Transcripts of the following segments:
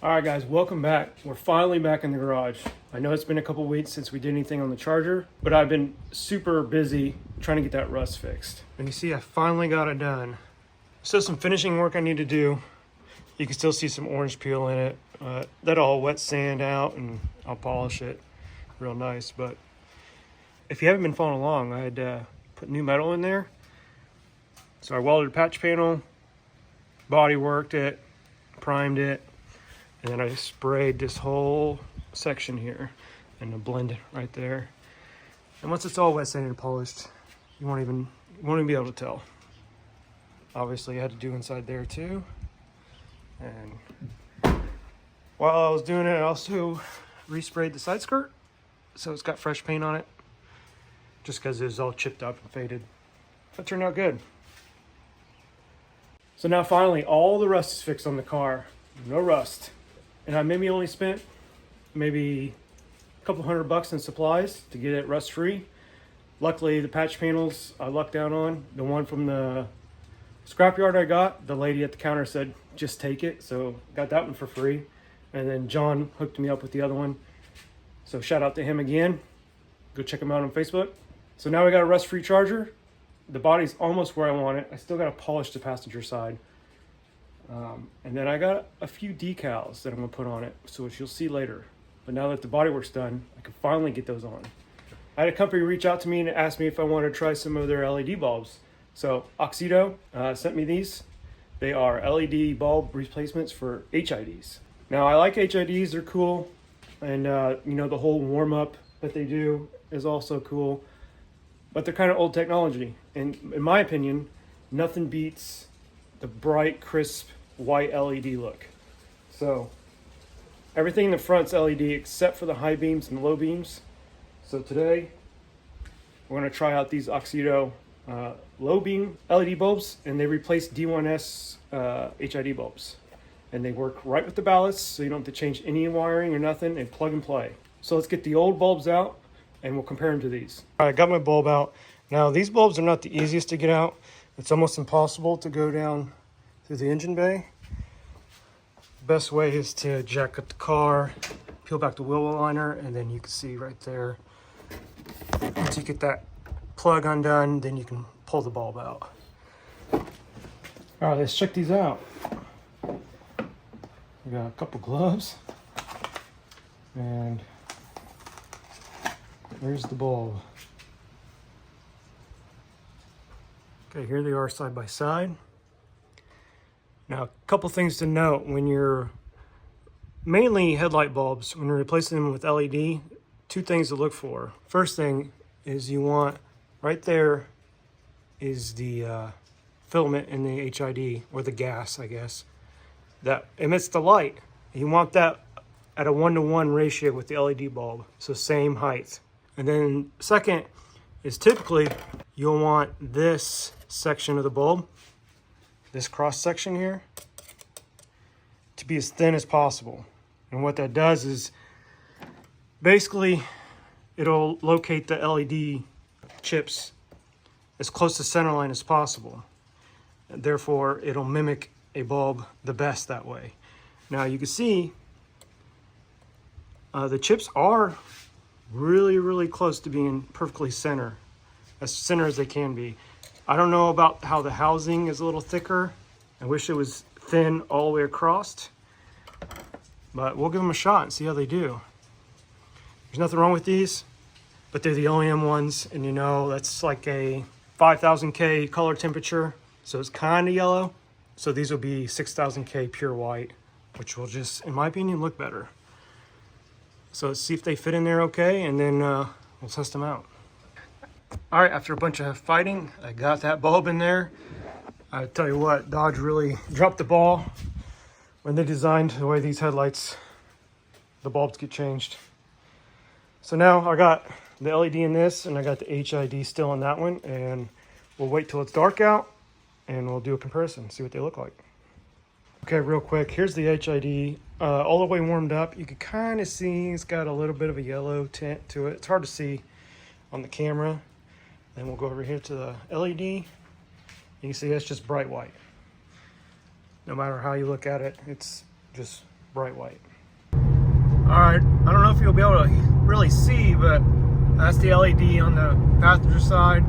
All right, guys, welcome back. We're finally back in the garage. I know it's been a couple weeks since we did anything on the charger, but I've been super busy trying to get that rust fixed. And you see, I finally got it done. Still some finishing work I need to do. You can still see some orange peel in it. That'll all wet sand out and I'll polish it real nice. But if you haven't been following along, I had put new metal in there. So I welded a patch panel, body worked it, primed it, and then I sprayed this whole section here and a blend right there. And once it's all wet sanded and polished, you won't even be able to tell. Obviously I had to do inside there too. And while I was doing it, I also resprayed the side skirt. So it's got fresh paint on it, just because it was all chipped up and faded. That turned out good. So now finally all the rust is fixed on the car. No rust. And I maybe only spent maybe a couple $100 in supplies to get it rust free. Luckily the patch panels I lucked out on. The one from the scrapyard I got, the lady at the counter said just take it, so got that one for free. And then John hooked me up with the other one, so shout out to him again. Go check him out on Facebook. So now we got a rust free charger. The body's almost where I want it. I still got to polish the passenger side. And then I got a few decals that I'm gonna put on it, so which you'll see later. But now that the bodywork's done, I can finally get those on. I had a company reach out to me and ask me if I wanted to try some of their LED bulbs. So Auxioto sent me these. They are LED bulb replacements for HIDs. Now I like HIDs, they're cool. And you know, the whole warm up that they do is also cool. But they're kind of old technology. And in my opinion, nothing beats the bright, crisp, white LED look. So everything in the front's LED except for the high beams and low beams. So today we're going to try out these Auxioto low beam LED bulbs, and they replace D1S HID bulbs, and they work right with the ballasts, so you don't have to change any wiring or nothing, and plug and play. So let's get the old bulbs out and we'll compare them to these. All right, I got my bulb out. Now these bulbs are not the easiest to get out. It's almost impossible to go down through the engine bay. The best way is to jack up the car, peel back the wheel liner, and then you can see right there. Once you get that plug undone, then you can pull the bulb out. All right, let's check these out. We got a couple gloves, and there's the bulb. Okay, here they are side by side. Now, a couple things to note when you're mainly headlight bulbs, when you're replacing them with LED, two things to look for. First thing is you want, right there is the filament in the HID, or the gas, I guess, that emits the light. You want that at a 1-to-1 ratio with the LED bulb, so same height. And then second is typically you'll want this section of the bulb, this cross section here, to be as thin as possible. And what that does is basically it'll locate the LED chips as close to center line as possible. And therefore it'll mimic a bulb the best that way. Now you can see the chips are really close to being perfectly center as they can be. I don't know about how the housing is a little thicker. I wish it was thin all the way across, but we'll give them a shot and see how they do. There's nothing wrong with these, but they're the OEM ones, and you know that's like a 5000K color temperature, so it's kind of yellow. So these will be 6000K pure white, which will just, in my opinion, look better. So let's see if they fit in there okay, and then we'll test them out. All right, after a bunch of fighting, I got that bulb in there. I tell you what, Dodge really dropped the ball when they designed the way these headlights, the bulbs get changed. So now I got the LED in this, and I got the HID still in that one, and we'll wait till it's dark out, and we'll do a comparison, see what they look like. Okay, real quick, here's the HID, all the way warmed up. You can kind of see it's got a little bit of a yellow tint to it. It's hard to see on the camera. Then we'll go over here to the LED. You can see it's just bright white. No matter how you look at it, it's just bright white. All right, I don't know if you'll be able to really see, but that's the LED on the passenger side.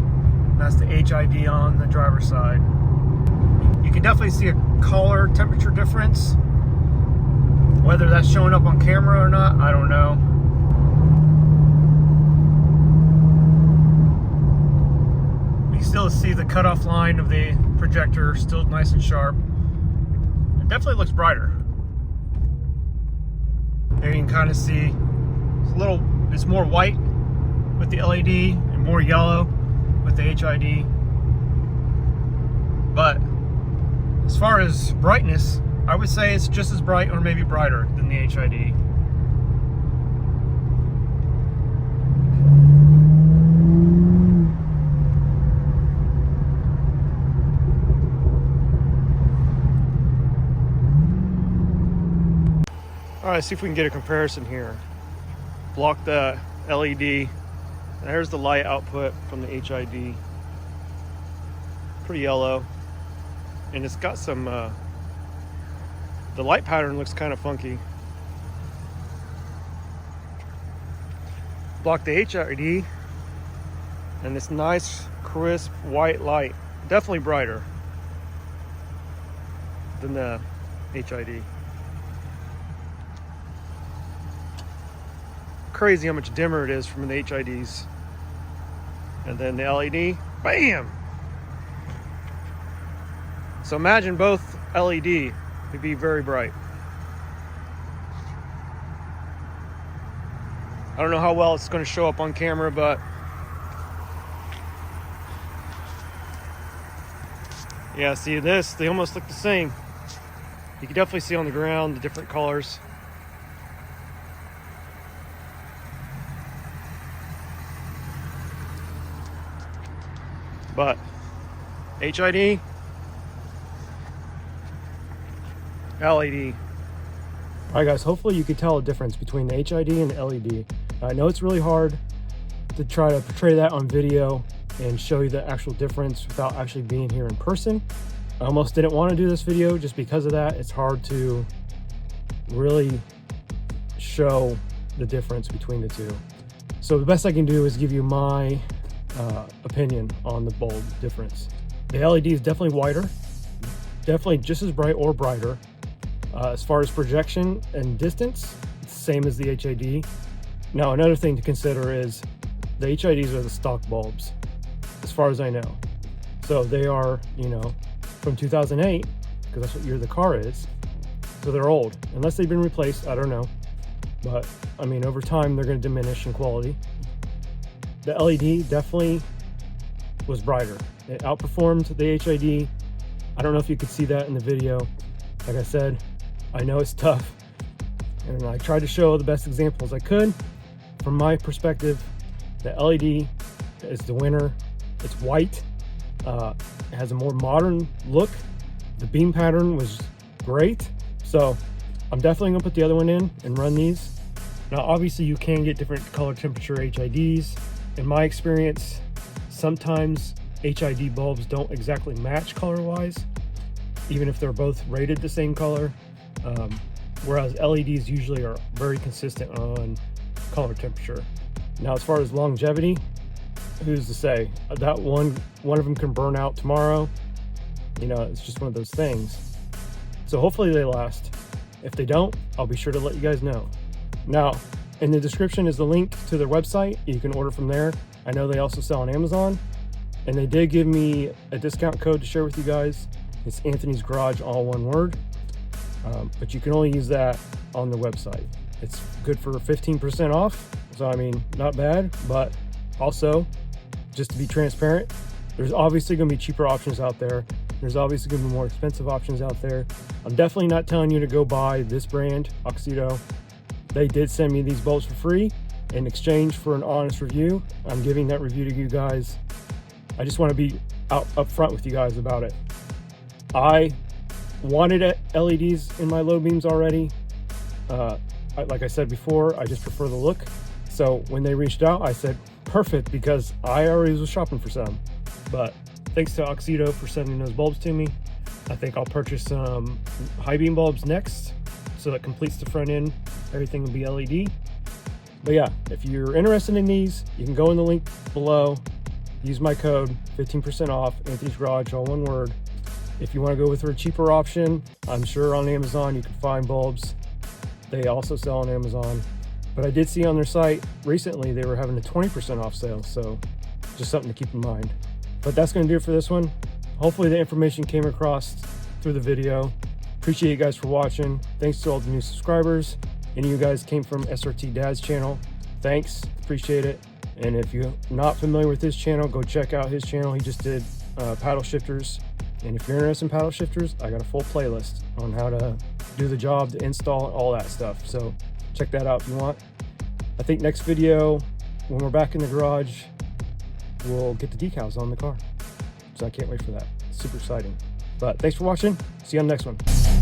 That's the HID on the driver's side. You can definitely see a color temperature difference. Whether that's showing up on camera or not, I don't know. You still see the cutoff line of the projector still nice and sharp. It definitely looks brighter. There you can kind of see it's more white with the LED and more yellow with the HID. But as far as brightness, I would say it's just as bright or maybe brighter than the HID. All right, see if we can get a comparison here. Block the LED. There's the light output from the HID. Pretty yellow. And it's got some, the light pattern looks kind of funky. Block the HID. And this nice, crisp, white light. Definitely brighter than the HID. Crazy how much dimmer it is from the HIDs. And then the LED, bam! So imagine both LED would be very bright. I don't know how well it's going to show up on camera, but yeah, see this, they almost look the same. You can definitely see on the ground the different colors. But HID, LED. All right guys, hopefully you could tell a difference between the HID and the LED. I know it's really hard to try to portray that on video and show you the actual difference without actually being here in person. I almost didn't want to do this video just because of that. It's hard to really show the difference between the two. So the best I can do is give you my opinion on the bulb difference. The LED is definitely whiter, definitely just as bright or brighter. As far as projection and distance, it's the same as the HID. Now another thing to consider is the HIDs are the stock bulbs, as far as I know. So they are, you know, from 2008, because that's what year the car is. So they're old, unless they've been replaced, I don't know. But I mean, over time, they're going to diminish in quality. The LED definitely was brighter. It outperformed the HID. I don't know if you could see that in the video. Like I said, I know it's tough, and I tried to show the best examples I could. From my perspective, the LED is the winner. It's white. It has a more modern look. The beam pattern was great. So I'm definitely gonna put the other one in and run these. Now, obviously you can get different color temperature HIDs. In my experience, sometimes HID bulbs don't exactly match color-wise, even if they're both rated the same color, whereas LEDs usually are very consistent on color temperature. Now, as far as longevity, who's to say? That one of them can burn out tomorrow. You know, it's just one of those things. So hopefully they last. If they don't, I'll be sure to let you guys know. Now, in the description is the link to their website. You can order from there. I know they also sell on Amazon, and they did give me a discount code to share with you guys. It's Anthony's Garage, all one word. But you can only use that on the website. It's good for 15% off. So, I mean, not bad, but also, just to be transparent, there's obviously going to be cheaper options out there. There's obviously going to be more expensive options out there. I'm definitely not telling you to go buy this brand, Auxioto. They did send me these bulbs for free in exchange for an honest review. I'm giving that review to you guys. I just want to be up front with you guys about it. I wanted LEDs in my low beams already. Like I said before, I just prefer the look. So when they reached out, I said, perfect, because I already was shopping for some. But thanks to Auxioto for sending those bulbs to me. I think I'll purchase some high beam bulbs next. so it completes the front end. Everything will be LED. But yeah, if you're interested in these, you can go in the link below, use my code, 15% off, Anthony's Garage, all one word. If you want to go with a cheaper option, I'm sure on Amazon you can find bulbs. They also sell on Amazon. But I did see on their site recently they were having a 20% off sale, so just something to keep in mind. But that's going to do it for this one. Hopefully the information came across through the video. Appreciate you guys for watching. Thanks to all the new subscribers. Any of you guys came from SRT Dad's channel, thanks, appreciate it. And if you're not familiar with his channel, go check out his channel. He just did paddle shifters. And if you're interested in paddle shifters, I got a full playlist on how to do the job, to install, all that stuff. So check that out if you want. I think next video, when we're back in the garage, we'll get the decals on the car. So I can't wait for that. Super exciting. But thanks for watching. See you on the next one.